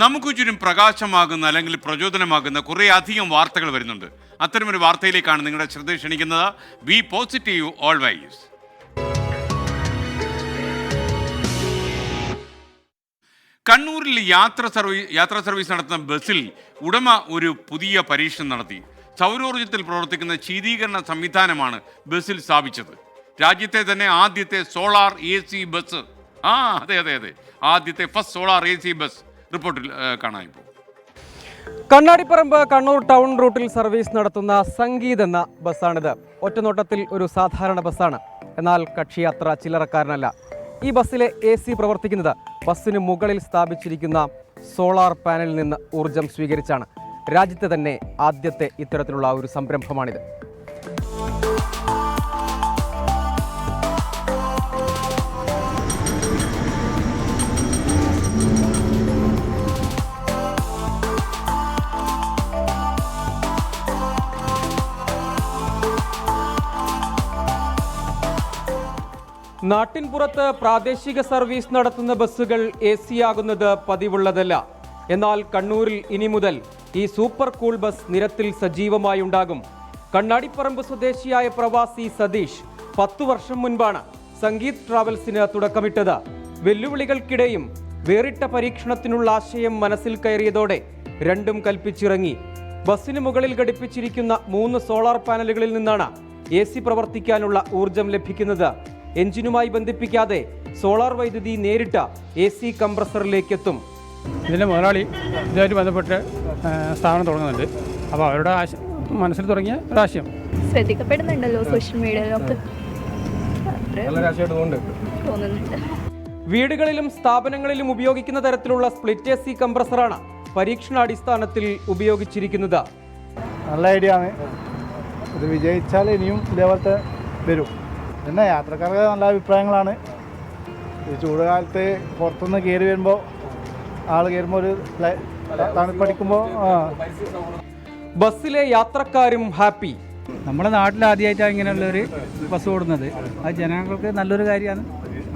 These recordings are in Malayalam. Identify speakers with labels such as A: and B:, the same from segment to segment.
A: നമുക്ക് ചുറ്റും പ്രകാശമാകുന്ന അല്ലെങ്കിൽ പ്രചോദനമാകുന്ന കുറേ അധികം വാർത്തകൾ വരുന്നുണ്ട്. അത്തരമൊരു വാർത്തയിലേക്കാണ് നിങ്ങളുടെ ശ്രദ്ധ ക്ഷണിക്കുന്നത്. B positive always. കണ്ണൂരിൽ യാത്രാ സർവീസ് നടത്തുന്ന ബസ്സിൽ ഉടമ ഒരു പുതിയ പരീക്ഷണം നടത്തി. സൗരോർജ്ജത്തിൽ പ്രവർത്തിക്കുന്ന ശീതീകരണ സംവിധാനമാണ് ബസ്സിൽ സ്ഥാപിച്ചത്. രാജ്യത്തെ തന്നെ ആദ്യത്തെ സോളാർ AC ബസ്. അതെ, ആദ്യത്തെ ഫസ്റ്റ് സോളാർ AC ബസ് റിപ്പോർട്ടിൽ കാണാനിപ്പോൾ.
B: കണ്ണാടിപ്പറമ്പ് കണ്ണൂർ ടൗൺ റൂട്ടിൽ സർവീസ് നടത്തുന്ന സംഗീത് എന്ന ബസ്സാണിത്. ഒറ്റനോട്ടത്തിൽ ഒരു സാധാരണ ബസ്സാണ്. എന്നാൽ കക്ഷി അത്ര ചില്ലറക്കാരനല്ല. ഈ ബസ്സിലെ AC പ്രവർത്തിക്കുന്നത് ബസ്സിന് മുകളിൽ സ്ഥാപിച്ചിരിക്കുന്ന സോളാർ പാനലിൽ നിന്ന് ഊർജം സ്വീകരിച്ചാണ്. രാജ്യത്തെ തന്നെ ആദ്യത്തെ ഇത്തരത്തിലുള്ള ഒരു സംരംഭമാണിത്. നാട്ടിൻപുറത്ത് പ്രാദേശിക സർവീസ് നടത്തുന്ന ബസ്സുകൾ AC ആകുന്നത് പതിവുള്ളതല്ല. എന്നാൽ കണ്ണൂരിൽ ഇനി മുതൽ ഈ സൂപ്പർ കൂൾ ബസ് നിരത്തിൽ സജീവമായി ഉണ്ടാകും. കണ്ണാടിപ്പറമ്പ് സ്വദേശിയായ പ്രവാസി സതീഷ് 10 വർഷം മുൻപാണ് സംഗീത് ട്രാവൽസിന് തുടക്കമിട്ടത്. വെല്ലുവിളികൾക്കിടെയും വേറിട്ട പരീക്ഷണത്തിനുള്ള ആശയം മനസ്സിൽ കയറിയതോടെ രണ്ടും കൽപ്പിച്ചിറങ്ങി. ബസ്സിന് മുകളിൽ ഘടിപ്പിച്ചിരിക്കുന്ന 3 സോളാർ പാനലുകളിൽ നിന്നാണ് AC പ്രവർത്തിക്കാനുള്ള ഊർജം ലഭിക്കുന്നത്. എഞ്ചിനുമായി ബന്ധിപ്പിക്കാതെ സോളാർ വൈദ്യുതി നേരിട്ട് AC കംപ്രസറിലേക്ക് എത്തും.
C: ഇതിൻ്റെ മുതലാളി ഇതുമായിട്ട് ബന്ധപ്പെട്ട് സ്ഥാപനം തുടങ്ങുന്നുണ്ട്. അപ്പോൾ അവരുടെ മനസ്സിൽ തുടങ്ങിയ ഒരാശയം
D: ശ്രദ്ധിക്കപ്പെടുന്നുണ്ടല്ലോ സോഷ്യൽ മീഡിയയിലൊക്കെ.
B: വീടുകളിലും സ്ഥാപനങ്ങളിലും ഉപയോഗിക്കുന്ന തരത്തിലുള്ള സ്പ്ലിറ്റ് AC കംപ്രസറാണ് പരീക്ഷണാടിസ്ഥാനത്തിൽ ഉപയോഗിച്ചിരിക്കുന്നത്.
E: നല്ല ഐഡിയ ആണ്. ഇത് വിജയിച്ചാൽ ഇനിയും ഇതേപോലത്തെ വരും. പിന്നെ യാത്രക്കാർക്ക് നല്ല അഭിപ്രായങ്ങളാണ്. ഈ ചൂടുകാലത്ത് പുറത്തുനിന്ന് കയറി വരുമ്പോൾ കയറുമ്പോൾ ഒരു തണുപ്പടിക്കുമ്പോൾ
B: ബസ്സിലെ യാത്രക്കാരും ഹാപ്പി.
C: നമ്മുടെ നാട്ടിൽ ആദ്യമായിട്ടാണ് ഇങ്ങനെയുള്ളൊരു ബസ് ഓടുന്നത്. അത് ജനങ്ങൾക്ക് നല്ലൊരു കാര്യമാണ്.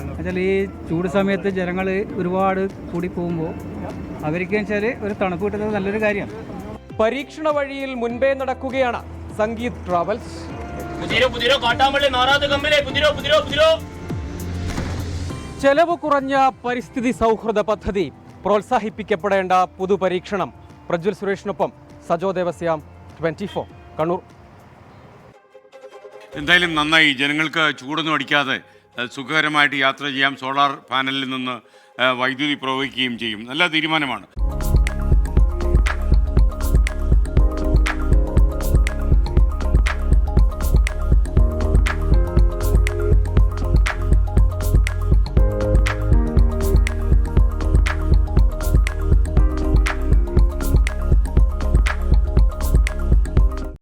C: എന്നുവെച്ചാൽ ഈ ചൂട് സമയത്ത് ജനങ്ങൾ ഒരുപാട് കൂടി പോകുമ്പോൾ അവർക്ക് വെച്ചാൽ ഒരു തണുപ്പ് കിട്ടുന്നത് നല്ലൊരു കാര്യമാണ്.
B: പരീക്ഷണ വഴിയിൽ മുൻപേ നടക്കുകയാണ് സംഗീത് ട്രാവൽസ്. ചെലവ് കുറഞ്ഞ പരിസ്ഥിതി സൗഹൃദ പദ്ധതി, പ്രോത്സാഹിപ്പിക്കപ്പെടേണ്ട പുതുപരീക്ഷണം. പ്രജ്വൽ സുരേഷിനൊപ്പം സജോ ദേവസ്യാം, 24 കണ്ണൂർ.
A: എന്തായാലും നന്നായി. ജനങ്ങൾക്ക് ചൂടൊന്നും അടിക്കാതെ സുഖകരമായിട്ട് യാത്ര ചെയ്യാം. സോളാർ പാനലിൽ നിന്ന് വൈദ്യുതി പ്രവഹിക്കുകയും ചെയ്യും. നല്ല തീരുമാനമാണ്.